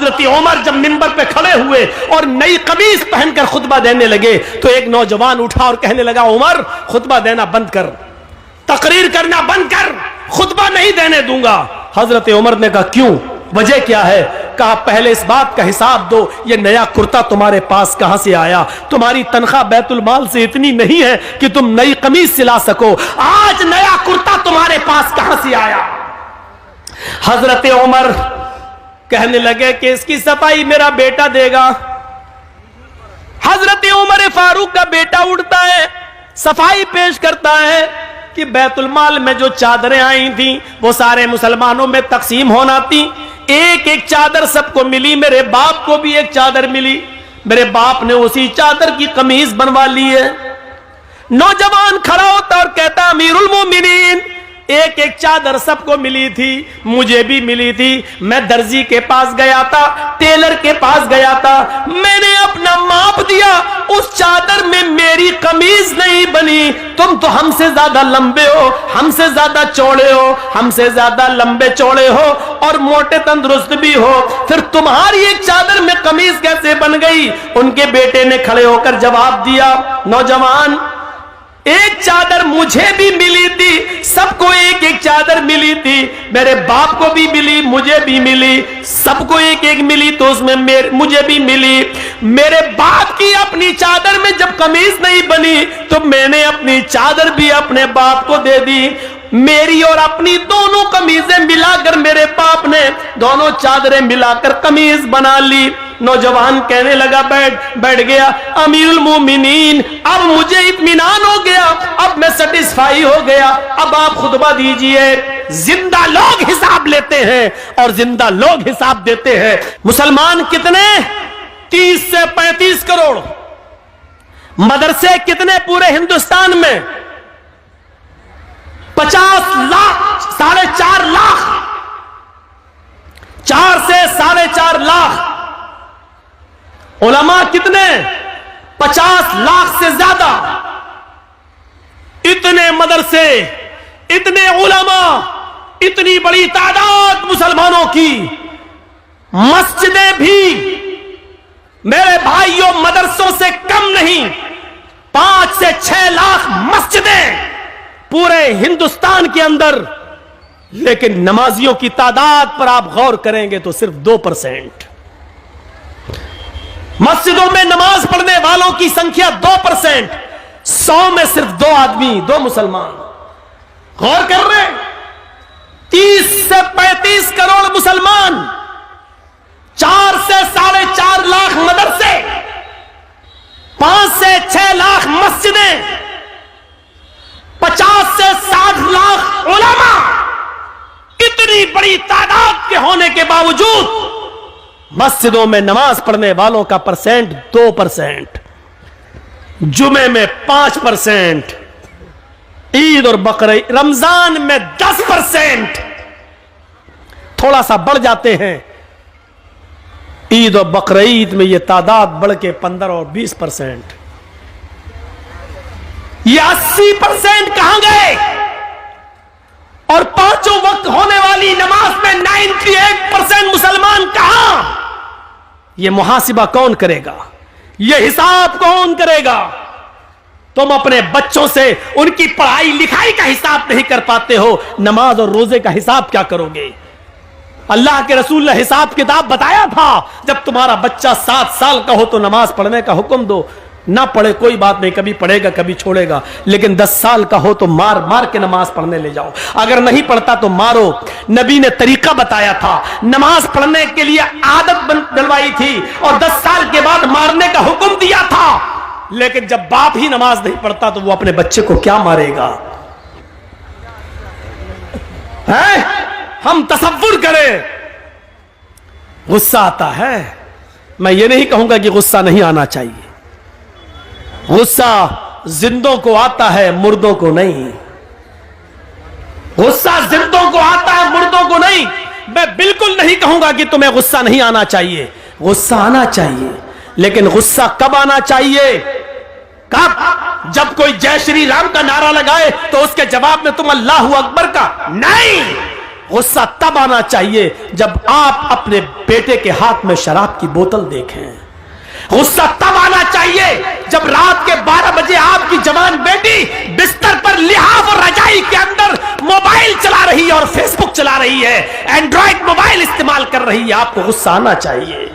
حضرت عمر جب منبر پہ کھڑے ہوئے اور نئی قمیص پہن کر خطبہ دینے لگے تو ایک نوجوان اٹھا اور کہنے لگا عمر خطبہ دینا بند کر، تقریر کرنا بند کر، خطبہ نہیں دینے دوں گا۔ حضرت عمر نے کہا کیوں، وجہ کیا ہے؟ کہا پہلے اس بات کا حساب دو یہ نیا کرتا تمہارے پاس کہاں سے آیا؟ تمہاری تنخواہ بیت المال سے اتنی نہیں ہے کہ تم نئی قمیص سلا سکو، آج نیا کرتا تمہارے پاس کہاں سے آیا؟ حضرت عمر کہنے لگے کہ اس کی صفائی میرا بیٹا دے گا۔ حضرت عمر فاروق کا بیٹا اٹھتا ہے، صفائی پیش کرتا ہے کہ بیت المال میں جو چادریں آئی تھیں وہ سارے مسلمانوں میں تقسیم ہونا تھی، ایک ایک چادر سب کو ملی، میرے باپ کو بھی ایک چادر ملی، میرے باپ نے اسی چادر کی قمیض بنوا لی ہے۔ نوجوان کھڑا ہوتا اور کہتا امیر المومنین ایک ایک چادر سب کو ملی تھی، مجھے بھی ملی تھی، میں درزی کے پاس گیا تھا، ٹیلر کے پاس گیا تھا، میں نے اپنا ماپ دیا، اس چادر میں میری قمیض نہیں بنی، تم تو ہم سے زیادہ لمبے ہو، ہم سے زیادہ چوڑے ہو، ہم سے زیادہ لمبے چوڑے ہو اور موٹے تندرست بھی ہو، پھر تمہاری ایک چادر میں قمیض کیسے بن گئی؟ ان کے بیٹے نے کھڑے ہو کر جواب دیا نوجوان ایک چادر مجھے بھی ملی تھی، سب کو ایک ایک چادر ملی تھی، میرے باپ کو بھی ملی، مجھے بھی ملی، سب کو ایک ایک ملی تو اس میں مجھے بھی ملی، میرے باپ کی اپنی چادر میں جب قمیض نہیں بنی تو میں نے اپنی چادر بھی اپنے باپ کو دے دی، میری اور اپنی دونوں قمیضیں ملا کر میرے باپ نے دونوں چادریں ملا کر قمیض بنا لی۔ نوجوان کہنے لگا بیٹھ گیا امیر المومنین اب مجھے اطمینان ہو گیا، اب میں سیٹسفائی ہو گیا، اب آپ خطبہ دیجئے۔ زندہ لوگ حساب لیتے ہیں اور زندہ لوگ حساب دیتے ہیں۔ مسلمان کتنے؟ 30 سے 35 کروڑ۔ مدرسے کتنے پورے ہندوستان میں؟ 50 لاکھ، 4.5 لاکھ، 4 سے 4.5 لاکھ۔ علماء کتنے؟ 50 لاکھ سے زیادہ۔ اتنے مدرسے، اتنے علماء، اتنی بڑی تعداد مسلمانوں کی، مسجدیں بھی میرے بھائیوں مدرسوں سے کم نہیں، 5 سے 6 لاکھ مسجدیں پورے ہندوستان کے اندر، لیکن نمازیوں کی تعداد پر آپ غور کریں گے تو صرف 2%۔ مسجدوں میں نماز پڑھنے والوں کی سنکھیا 2%، 100 میں صرف 2 آدمی، 2 مسلمان۔ غور کر رہے ہیں؟ 30 سے 35 کروڑ مسلمان، 4 سے 4.5 لاکھ مدرسے، 5 سے 6 لاکھ مسجدیں، 50 سے 60 لاکھ علماء، اتنی بڑی تعداد کے ہونے کے باوجود مسجدوں میں نماز پڑھنے والوں کا پرسنٹ 2%، جمعے میں 5%، عید اور بقرعید رمضان میں 10%، تھوڑا سا بڑھ جاتے ہیں، عید اور بقرعید میں یہ تعداد بڑھ کے 15 اور 20%، یہ 80% کہاں گئے؟ اور 5 وقت ہونے والی نماز میں 98% مسلمان کہاں؟ یہ محاسبہ کون کرے گا؟ یہ حساب کون کرے گا؟ تم اپنے بچوں سے ان کی پڑھائی لکھائی کا حساب نہیں کر پاتے ہو، نماز اور روزے کا حساب کیا کرو گے؟ اللہ کے رسول نے حساب کتاب بتایا تھا، جب تمہارا بچہ 7 سال کا ہو تو نماز پڑھنے کا حکم دو، نہ پڑھے کوئی بات نہیں، کبھی پڑھے گا کبھی چھوڑے گا، لیکن 10 سال کا ہو تو مار مار کے نماز پڑھنے لے جاؤ، اگر نہیں پڑھتا تو مارو۔ نبی نے طریقہ بتایا تھا، نماز پڑھنے کے لیے عادت ڈلوائی تھی اور 10 سال کے بعد مارنے کا حکم دیا تھا، لیکن جب باپ ہی نماز نہیں پڑھتا تو وہ اپنے بچے کو کیا مارے گا؟ ہم تصور کریں، غصہ آتا ہے، میں یہ نہیں کہوں گا کہ غصہ نہیں آنا چاہیے، غصہ زندوں کو آتا ہے مردوں کو نہیں، غصہ زندوں کو آتا ہے مردوں کو نہیں۔ میں بالکل نہیں کہوں گا کہ تمہیں غصہ نہیں آنا چاہیے، غصہ آنا چاہیے، لیکن غصہ کب آنا چاہیے؟ کب؟ جب کوئی جے شری رام کا نعرہ لگائے تو اس کے جواب میں تم اللہ اکبر کا نہیں، غصہ تب آنا چاہیے جب آپ اپنے بیٹے کے ہاتھ میں شراب کی بوتل دیکھیں. غصہ تب آنا چاہیے جب رات کے 12 بجے آپ کی جوان بیٹی بستر پر لحاف اور رجائی کے اندر موبائل چلا رہی ہے اور فیس بک چلا رہی ہے, اینڈرائڈ موبائل استعمال کر رہی ہے. آپ کو غصہ آنا چاہیے.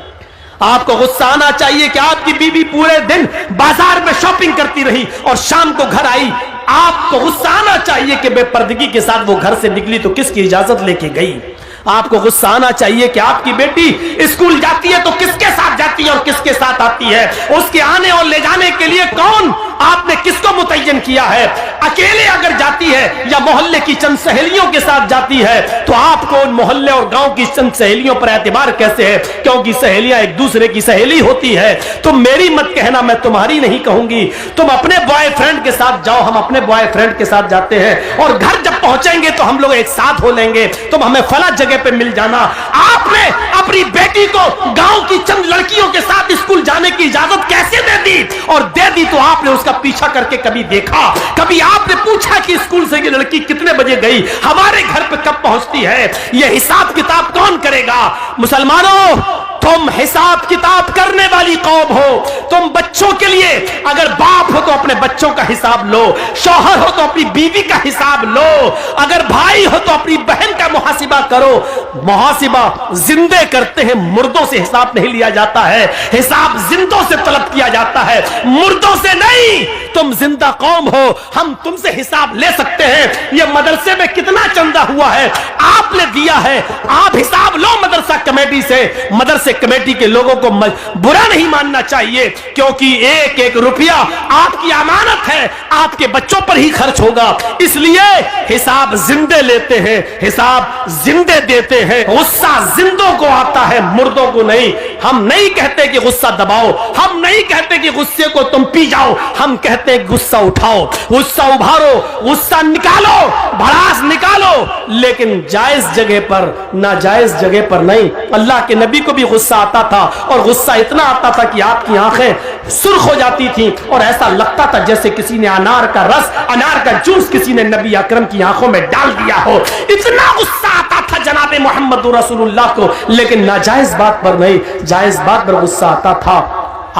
آپ کو غصہ آنا چاہیے کہ آپ کی بیوی پورے دن بازار میں شاپنگ کرتی رہی اور شام کو گھر آئی. آپ کو غصہ آنا چاہیے کہ بے پردگی کے ساتھ وہ گھر سے نکلی تو کس کی اجازت لے کے گئی. آپ کو غصہ آنا چاہیے کہ آپ کی بیٹی اسکول جاتی ہے تو کس کے ساتھ جاتی ہے اور کس کے ساتھ آتی ہے. اس کے آنے اور لے جانے کے لیے کون, آپ نے کس کو متعین کیا ہے. اکیلے اگر جاتی ہے یا محلے کی چند سہیلیوں کے ساتھ جاتی ہے تو آپ کو ان محلے اور گاؤں کی چند سہیلیوں پر اعتبار کیسے ہے؟ کیونکہ سہیلیاں ایک دوسرے کی سہیلی ہوتی ہے. تم میری مت کہنا, میں تمہاری نہیں کہوں گی. تم اپنے بوائے فرینڈ کے ساتھ جاؤ, ہم اپنے بوائے فرینڈ کے ساتھ جاتے ہیں اور گھر جب پہنچیں گے تو ہم لوگ ایک ساتھ ہو لیں گے, تم ہمیں فلاں جگہ پہ مل جانا. آپ نے اپنی بیٹی کو گاؤں کی چند لڑکیوں کے ساتھ اسکول جانے کی اجازت کیسے دے دی؟ اور دے دی تو آپ نے اس کا پیچھا کر کے کبھی دیکھا؟ کبھی آپ نے پوچھا کہ اسکول سے یہ لڑکی کتنے بجے گئی, ہمارے گھر پہ کب پہنچتی ہے؟ یہ حساب کتاب کون کرے گا؟ مسلمانوں, تم حساب کتاب کرنے والی قوم ہو. تم بچوں کے لیے اگر باپ ہو تو اپنے بچوں کا حساب لو, شوہر ہو تو اپنی بیوی کا حساب لو, اگر بھائی ہو تو اپنی بہن کا محاسبہ کرو. محاسبہ زندے کرتے ہیں, مردوں سے حساب نہیں لیا جاتا ہے. حساب زندوں سے طلب کیا جاتا ہے, مردوں سے نہیں. تم زندہ قوم ہو, ہم تم سے حساب لے سکتے ہیں. یہ مدرسے میں کتنا چندہ ہوا ہے آپ نے دیا ہے, آپ حساب لو مدرسہ کمیٹی سے. مدرسے کمیٹی کے لوگوں کو برا نہیں ماننا چاہیے, کیونکہ ایک ایک روپیہ آپ کی امانت ہے, آپ کے بچوں پر ہی خرچ ہوگا. اس لیے حساب زندے لیتے ہیں, حساب زندے دیتے ہیں. غصہ زندوں کو آتا ہے, مردوں کو نہیں. ہم نہیں کہتے کہ غصہ دباؤ, ہم نہیں کہتے کہ غصے کو تم پی جاؤ, ہم کہتے ہیں غصہ اٹھاؤ, غصہ ابھارو, غصہ نکالو, بھڑاس نکالو, لیکن جائز جگہ پر, ناجائز جگہ پر نہیں. اللہ کے نبی کو بھی غصہ آتا تھا اور غصہ اتنا آتا تھا کہ آپ کی آنکھیں سرخ ہو جاتی تھیں اور ایسا لگتا تھا جیسے کسی نے انار کا رس, انار کا جوس کسی نے نبی اکرم کی آنکھوں میں ڈال دیا ہو. اتنا غصہ آتا تھا جناب محمد رسول اللہ کو, لیکن ناجائز بات پر نہیں, جائز بات پر غصہ آتا تھا.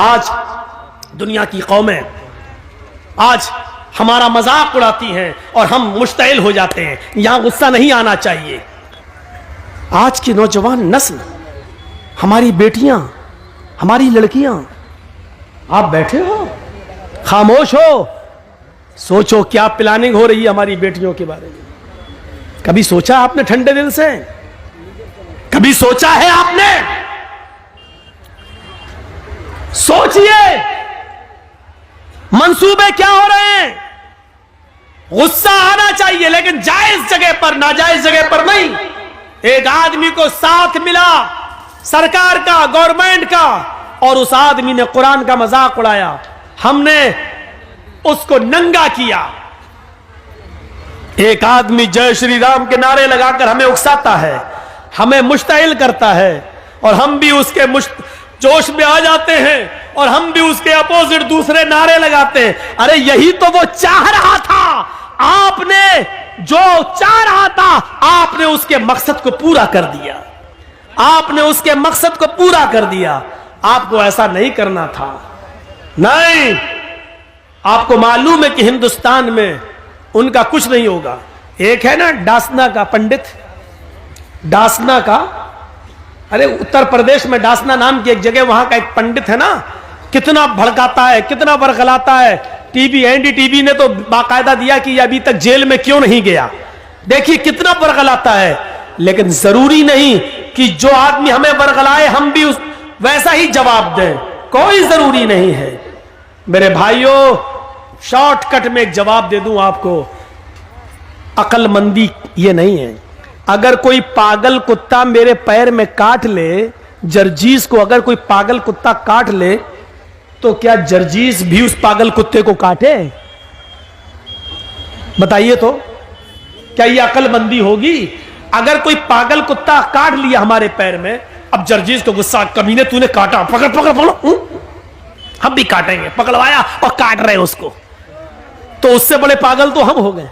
آج دنیا کی قومیں آج ہمارا مذاق اڑاتی ہیں اور ہم مشتعل ہو جاتے ہیں. یہاں غصہ نہیں آنا چاہیے. آج کی نوجوان نسل, ہماری بیٹیاں, ہماری لڑکیاں, آپ بیٹھے ہو, خاموش ہو, سوچو کیا پلاننگ ہو رہی ہے ہماری بیٹیوں کے بارے میں. کبھی سوچا آپ نے ٹھنڈے دل سے؟ کبھی سوچا ہے آپ نے؟ سوچئے منصوبے کیا ہو رہے ہیں. غصہ آنا چاہیے لیکن جائز جگہ پر, ناجائز جگہ پر نہیں. ایک آدمی کو ساتھ ملا سرکار کا, گورنمنٹ کا, اور اس آدمی نے قرآن کا مذاق اڑایا. ہم نے اس کو ننگا کیا. ایک آدمی جے شری رام کے نعرے لگا کر ہمیں اکساتا ہے, ہمیں مشتعل کرتا ہے, اور ہم بھی اس کے جوش میں آ جاتے ہیں اور ہم بھی اس کے اپوزٹ دوسرے نعرے لگاتے ہیں. ارے یہی تو وہ چاہ رہا تھا, آپ نے جو چاہ رہا تھا آپ نے اس کے مقصد کو پورا کر دیا, آپ نے اس کے مقصد کو پورا کر دیا. آپ کو ایسا نہیں کرنا تھا. نہیں, آپ کو معلوم ہے کہ ہندوستان میں ان کا کچھ نہیں ہوگا. ایک ہے نا ڈاسنا کا پنڈت, ڈاسنا کا, ارے اتر پردیش میں ڈاسنا نام کی ایک جگہ, وہاں کا ایک پنڈت ہے نا, کتنا بھڑکاتا ہے, کتنا برخلاتا ہے. TV, NDTV نے تو باقاعدہ دیا کہ یہ ابھی تک جیل میں کیوں نہیں گیا. دیکھیے کتنا برخلاتا ہے. لیکن ضروری نہیں کہ جو آدمی ہمیں برخلائے ہم بھی ویسا ہی جواب دیں, کوئی ضروری نہیں ہے. میرے بھائیوں, شارٹ کٹ میں ایک جواب دے دوں آپ کو, عقل مندی یہ نہیں ہے. اگر کوئی پاگل کتا میرے پیر میں کاٹ لے, جرجیز کو اگر کوئی پاگل کتا کاٹ لے تو کیا جرجیز بھی اس پاگل کتے کو کاٹے؟ بتائیے تو, کیا یہ عقل مندی ہوگی؟ اگر کوئی پاگل کتا کاٹ لیا ہمارے پیر میں, اب جرجیز کو غصہ, کمینے تو نے کاٹا, پکڑ پکڑ پکڑ, ہم بھی کاٹیں گے. پکڑوایا اور کاٹ رہے اس کو, تو اس سے بڑے پاگل تو ہم ہو گئے.